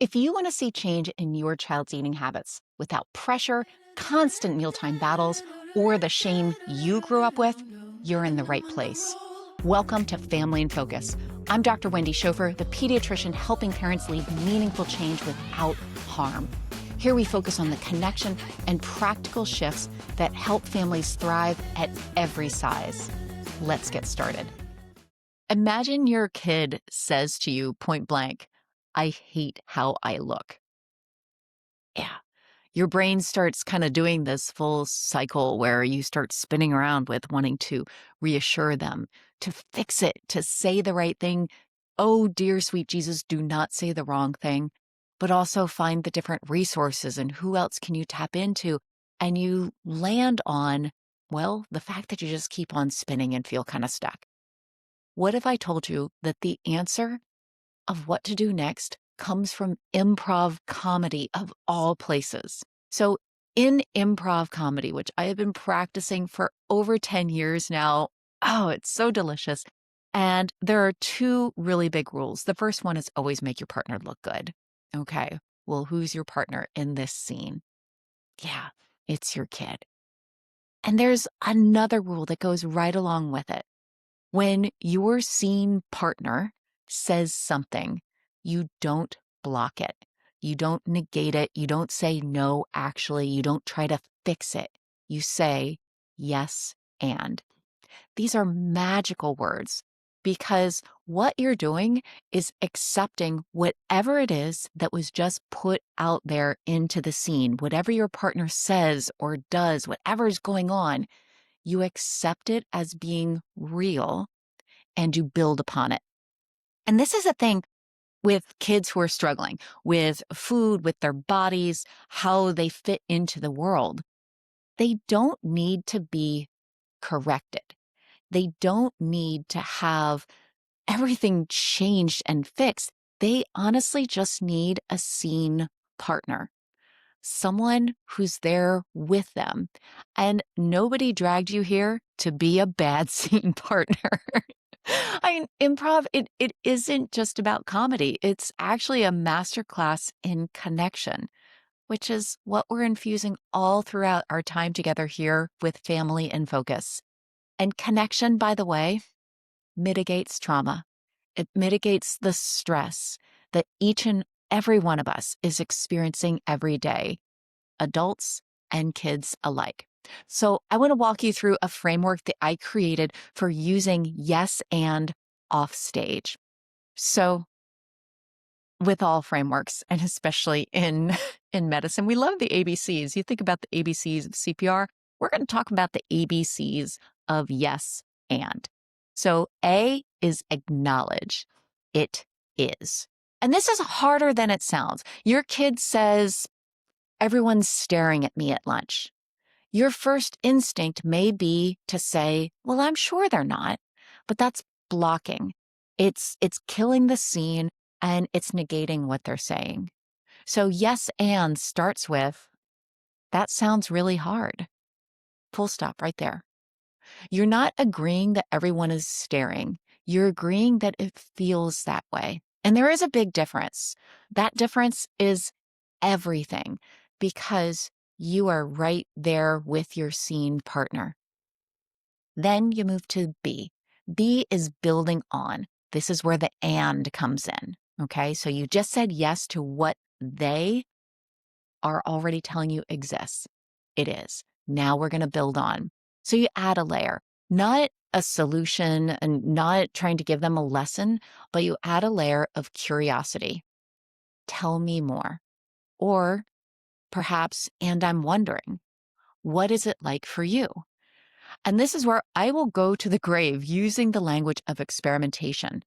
If you want to see change in your child's eating habits without pressure, constant mealtime battles, or the shame you grew up with, you're in the right place. Welcome to Family in Focus. I'm Dr. Wendy Schofer, the pediatrician helping parents lead meaningful change without harm. Here we focus on the connection and practical shifts that help families thrive at every size. Let's get started. Imagine your kid says to you point blank, "I hate how I look." Yeah. Your brain starts kind of doing this full cycle where you start spinning around with wanting to reassure them, to fix it, to say the right thing. Oh, dear sweet Jesus, do not say the wrong thing, but also find the different resources and who else can you tap into. And you land on, well, the fact that you just keep on spinning and feel kind of stuck. What if I told you that the answer of what to do next comes from improv comedy of all places? So, in improv comedy, which I have been practicing for over 10 years now, oh, it's so delicious. And there are two really big rules. The first one is always make your partner look good. Okay. Well, who's your partner in this scene? Yeah, it's your kid. And there's another rule that goes right along with it. When your scene partner says something, you don't block it. You don't negate it. You don't say, no, actually. You don't try to fix it. You say, yes, and. These are magical words because what you're doing is accepting whatever it is that was just put out there into the scene, whatever your partner says or does, whatever is going on, you accept it as being real and you build upon it. And this is a thing with kids who are struggling with food, with their bodies, how they fit into the world. They don't need to be corrected. They don't need to have everything changed and fixed. They honestly just need a seen partner, someone who's there with them. And nobody dragged you here to be a bad scene partner. I mean, improv, it isn't just about comedy. It's actually a masterclass in connection, which is what we're infusing all throughout our time together here with Family in Focus. And connection, by the way, mitigates trauma. It mitigates the stress that each and every one of us is experiencing every day, adults and kids alike. So I want to walk you through a framework that I created for using yes and off stage. So with all frameworks, and especially in in medicine, we love the ABCs. You think about the ABCs of CPR, we're going to talk about the ABCs of yes and. So A is acknowledge. It is. And this is harder than it sounds. Your kid says, everyone's staring at me at lunch. Your first instinct may be to say, well, I'm sure they're not, but that's blocking. It's killing the scene and it's negating what they're saying. So yes and starts with, that sounds really hard. Full stop right there. You're not agreeing that everyone is staring. You're agreeing that it feels that way. And there is a big difference. That difference is everything because you are right there with your scene partner. Then you move to B. B is building on. This is where the and comes in. Okay. So you just said yes to what they are already telling you exists. It is. Now we're going to build on. So you add a layer, not a solution and not trying to give them a lesson, but you add a layer of curiosity. Tell me more. Or perhaps, and I'm wondering, what is it like for you? And this is where I will go to the grave using the language of experimentation.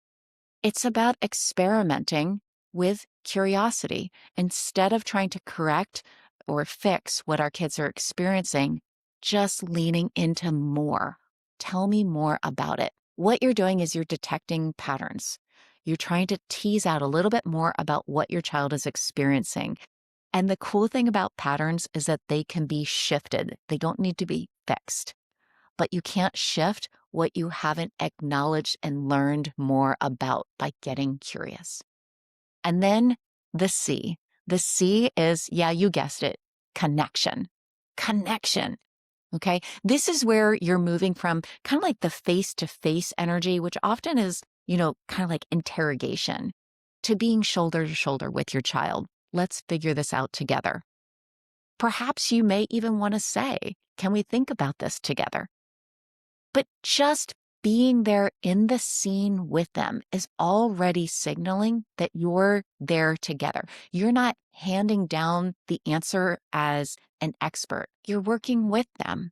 It's about experimenting with curiosity instead of trying to correct or fix what our kids are experiencing, just leaning into more. Tell me more about it. What you're doing is you're detecting patterns. You're trying to tease out a little bit more about what your child is experiencing. And the cool thing about patterns is that they can be shifted. They don't need to be fixed. But you can't shift what you haven't acknowledged and learned more about by getting curious. And then The C. The C is, yeah, you guessed it, connection. Connection. Okay. This is where you're moving from kind of like the face to face energy, which often is, kind of like interrogation, to being shoulder to shoulder with your child. Let's figure this out together. Perhaps you may even want to say, can we think about this together? But just being there in the scene with them is already signaling that you're there together. You're not handing down the answer as an expert. You're working with them.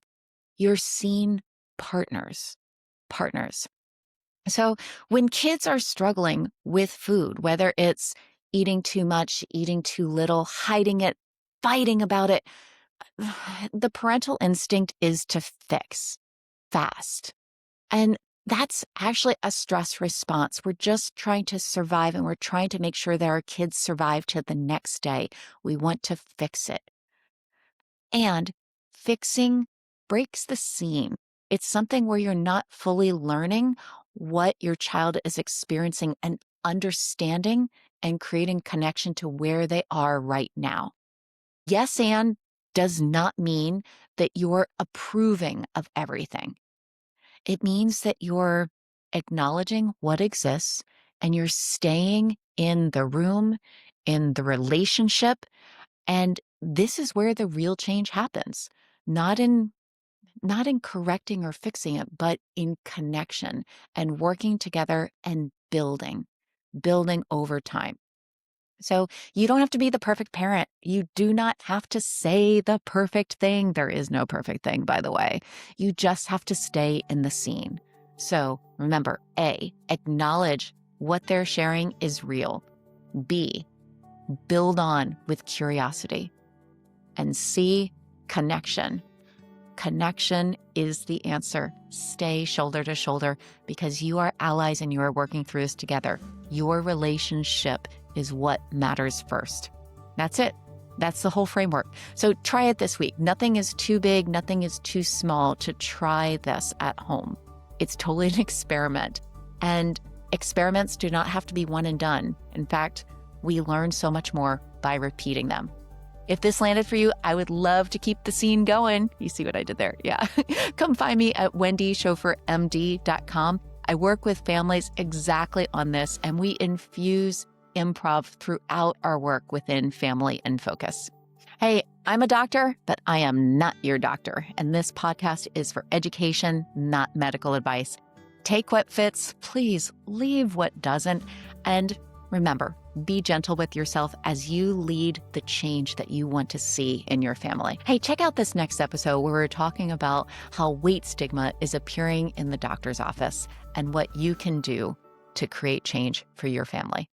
You're scene partners. Partners. So when kids are struggling with food, whether it's eating too much, eating too little, hiding it, fighting about it, the parental instinct is to fix fast. And that's actually a stress response. We're just trying to survive and we're trying to make sure that our kids survive to the next day. We want to fix it. And fixing breaks the scene. It's something where you're not fully learning what your child is experiencing and understanding and creating connection to where they are right now. Yes, and does not mean that you're approving of everything. It means that you're acknowledging what exists and you're staying in the room, in the relationship. And this is where the real change happens, not in correcting or fixing it, but in connection and working together and building over time. So you don't have to be the perfect parent. You do not have to say the perfect thing. There is no perfect thing, by the way. You just have to stay in the scene. So remember, A, acknowledge what they're sharing is real. B, build on with curiosity. And C, connection. Connection is the answer. Stay shoulder to shoulder because you are allies and you are working through this together. Your relationship is what matters first. That's it. That's the whole framework. So try it this week. Nothing is too big, nothing is too small to try this at home. It's totally an experiment. And experiments do not have to be one and done. In fact, we learn so much more by repeating them. If this landed for you, I would love to keep the scene going. You see what I did there? Yeah. Come find me at wendyschoffermd.com. I work with families exactly on this, and we infuse improv throughout our work within Family in Focus. Hey, I'm a doctor, but I am not your doctor. And this podcast is for education, not medical advice. Take what fits, please leave what doesn't. And remember, be gentle with yourself as you lead the change that you want to see in your family. Hey, check out this next episode where we're talking about how weight stigma is appearing in the doctor's office and what you can do to create change for your family.